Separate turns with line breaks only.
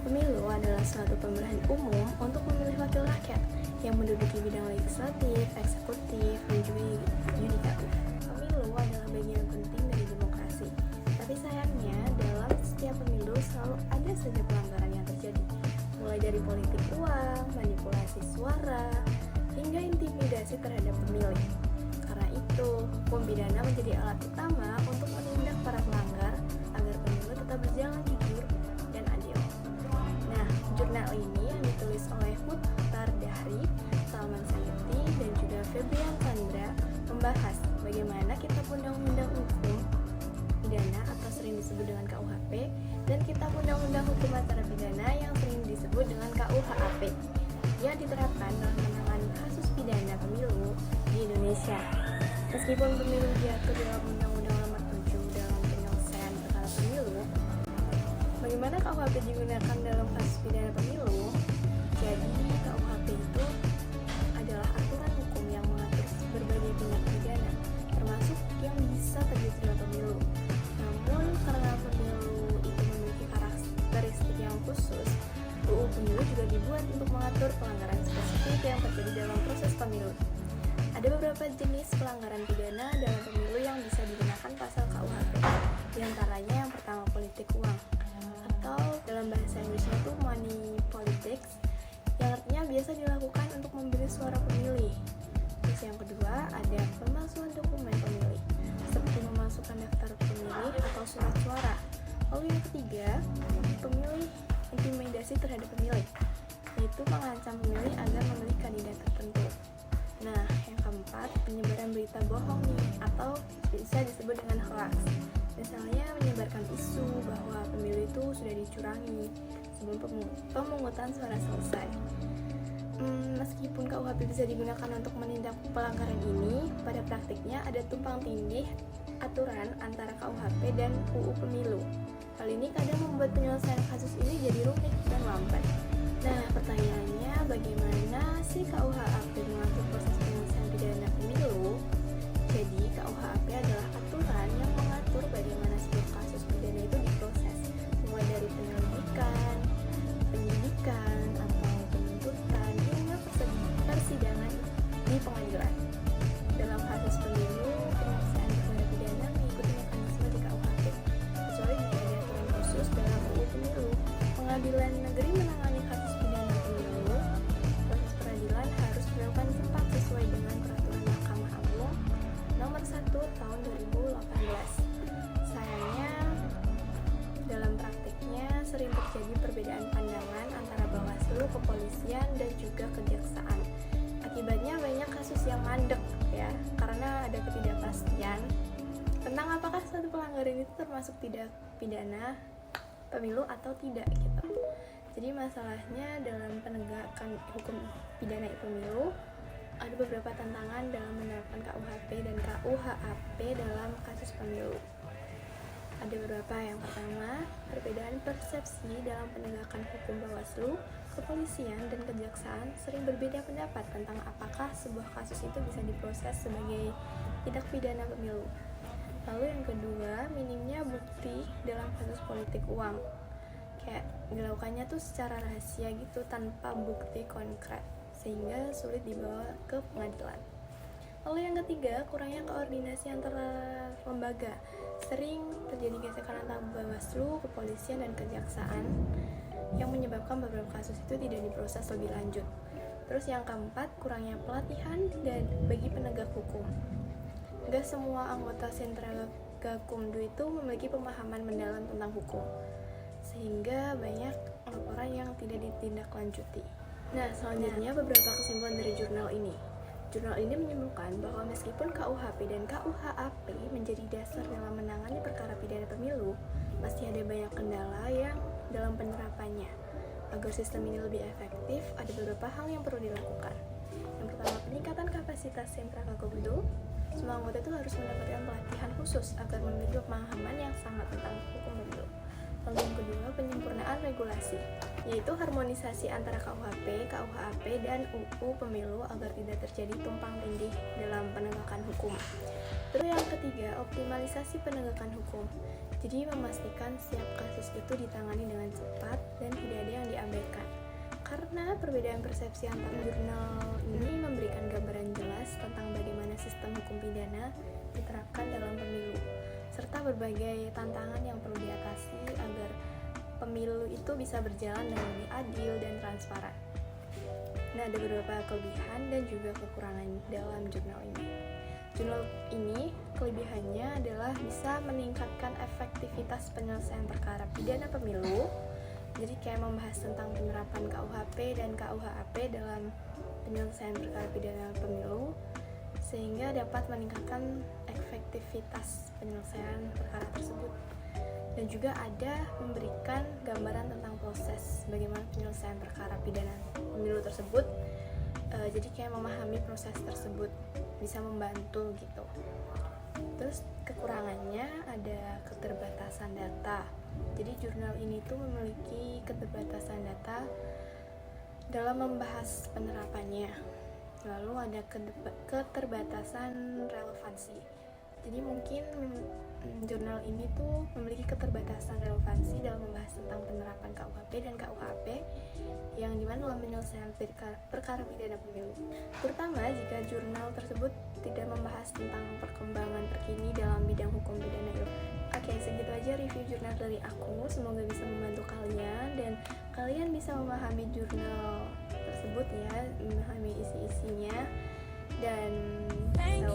Pemilu adalah suatu pemilihan umum untuk memilih wakil rakyat yang menduduki bidang legislatif, eksekutif, dan juga yudikatif. Pemilu adalah bagian penting dari demokrasi. Tapi sayangnya, dalam setiap pemilu selalu ada saja pelanggaran yang terjadi, mulai dari politik uang, manipulasi suara, hingga intimidasi terhadap pemilih. Karena itu, hukum pidana menjadi alat utama untuk menindak para pelanggar agar pemilu tetap berjalan jujur dan adil. Nah, jurnal ini yang ditulis oleh Muhtar Dahri, Salman Sayyidi, dan juga Febrian Chandra membahas bagaimana Kitab Undang-Undang Hukum Pidana atau sering disebut dengan KUHP dan Kitab Undang-Undang Hukum Acara Pidana yang sering disebut dengan KUHAP yang diterapkan dalam menangani kasus pidana pemilu di Indonesia. Meskipun pemilu diatur dalam Undang-Undang Nomor 7 dalam penyelesaian perkara pemilu, bagaimana KUHP digunakan dalam kasus pidana pemilu? Jadi KUHP itu adalah aturan hukum yang mengatur berbagai tindak pidana, termasuk yang bisa terjadi dalam pemilu. Namun karena pemilu itu memiliki karakteristik yang khusus, UU Pemilu juga dibuat untuk mengatur pelanggaran spesifik yang terjadi dalam proses pemilu. Ada beberapa jenis pelanggaran pidana dalam pemilu yang bisa digunakan pasal KUHP. Di antaranya yang pertama politik uang, atau dalam bahasa Inggrisnya itu money politics, yang artinya biasa dilakukan untuk membeli suara pemilih. Terus yang kedua ada pemalsuan dokumen pemilih, seperti memasukkan daftar pemilih atau surat suara. Lalu yang ketiga, pemilih intimidasi terhadap pemilih, yaitu mengancam pemilih agar memilih kandidat tertentu. Nah, yang keempat, penyebaran berita bohong nih, atau bisa disebut dengan hoax. Misalnya menyebarkan isu bahwa pemilu itu sudah dicurangi sebelum pemungutan suara selesai. Meskipun KUHP bisa digunakan untuk menindak pelanggaran ini, pada praktiknya ada tumpang tindih aturan antara KUHP dan UU Pemilu. Hal ini kadang membuat penyelesaian kasus ini jadi rumit dan lambat. Nah, pertanyaannya, bagaimana sih KUHP mengatur proses penyelesaian pidana pemilu? Jadi, KUHP adalah aturan yang mengatur bagaimana sebuah kasus pidana itu diproses, mulai dari penyelidikan, penyidikan, atau penuntutan, hingga persidangan di pengadilan. Dalam kasus pemilu, penyelesaian perkara pidana mengikuti mekanisme di KUHP, kecuali jika ada aturan khusus dalam UU Pemilu. Pengadilan negeri menangani kasus pidana pemilu. Proses peradilan harus dilakukan cepat sesuai dengan peraturan Mahkamah Agung Nomor 1 Tahun 2018. Sayangnya, dalam praktiknya sering terjadi perbedaan pandangan antara Bawaslu, kepolisian, dan juga kejaksaan. Akibatnya banyak kasus yang mandek ya, karena ada ketidakpastian tentang apakah suatu pelanggaran itu termasuk tidak pidana pemilu atau tidak gitu. Jadi masalahnya dalam penegakan hukum pidana pemilu ada beberapa tantangan dalam menerapkan KUHP dan KUHAP dalam kasus pemilu. Ada beberapa. Yang pertama, perbedaan persepsi dalam penegakan hukum Bawaslu, kepolisian, dan kejaksaan sering berbeda pendapat tentang apakah sebuah kasus itu bisa diproses sebagai tindak pidana pemilu. Lalu yang kedua, minimnya bukti dalam kasus politik uang. Kayak dilakukannya tuh secara rahasia gitu tanpa bukti konkret, sehingga sulit dibawa ke pengadilan. Lalu yang ketiga, kurangnya koordinasi antara lembaga. Sering terjadi gesekan antara Bawaslu, kepolisian, dan kejaksaan yang menyebabkan beberapa kasus itu tidak diproses lebih lanjut. Terus yang keempat, kurangnya pelatihan dan bagi penegak hukum. Gak semua anggota Sentra Gakumdu itu memiliki pemahaman mendalam tentang hukum, sehingga banyak laporan yang tidak ditindaklanjuti. Nah, selanjutnya beberapa kesimpulan dari jurnal ini. Jurnal ini menyimpulkan bahwa meskipun KUHP dan KUHAP menjadi dasar dalam menangani perkara pidana pemilu, masih ada banyak kendala yang dalam penerapannya. Agar sistem ini lebih efektif, ada beberapa hal yang perlu dilakukan. Yang pertama, peningkatan kapasitas Sentra Gakumdu. Semua anggota itu harus mendapatkan pelatihan khusus agar memiliki pemahaman yang sangat tentang hukum pemilu. Lalu yang kedua, penyempurnaan regulasi, yaitu harmonisasi antara KUHP, KUHAP, dan UU Pemilu agar tidak terjadi tumpang tindih dalam penegakan hukum. Terus yang ketiga, optimalisasi penegakan hukum, Jadi memastikan setiap kasus itu ditangani dengan cepat dan tidak ada yang diabaikan. Karena perbedaan persepsi antara jurnal ini memberikan gambaran jelas tentang bagaimana sistem hukum pidana diterapkan dalam pemilu, serta berbagai tantangan yang perlu diatasi agar pemilu itu bisa berjalan dengan lebih adil dan transparan. Nah, ada beberapa kelebihan dan juga kekurangan dalam jurnal ini. Jurnal ini kelebihannya adalah bisa meningkatkan efektivitas penyelesaian perkara pidana pemilu. Jadi kayak membahas tentang penerapan KUHP dan KUHAP dalam penyelesaian perkara pidana pemilu, sehingga dapat meningkatkan efektivitas penyelesaian perkara tersebut. Dan juga ada memberikan gambaran tentang proses bagaimana penyelesaian perkara pidana pemilu tersebut. Jadi kayak memahami proses tersebut bisa membantu gitu. Terus kekurangannya ada keterbatasan data. Jadi jurnal ini tuh memiliki keterbatasan data dalam membahas penerapannya. Lalu ada keterbatasan relevansi. Jadi mungkin jurnal ini tuh memiliki keterbatasan relevansi dalam membahas tentang penerapan KUHP dan KUHP yang dimana dalam penyelesaian perkara pidana pemilu, terutama jika jurnal tersebut tidak membahas tentang perkembangan terkini dalam bidang hukum pidana. Oke, segitu aja review jurnal dari aku. Semoga bisa membantu kalian dan kalian bisa memahami jurnal tersebut ya, memahami isi-isinya, dan jangan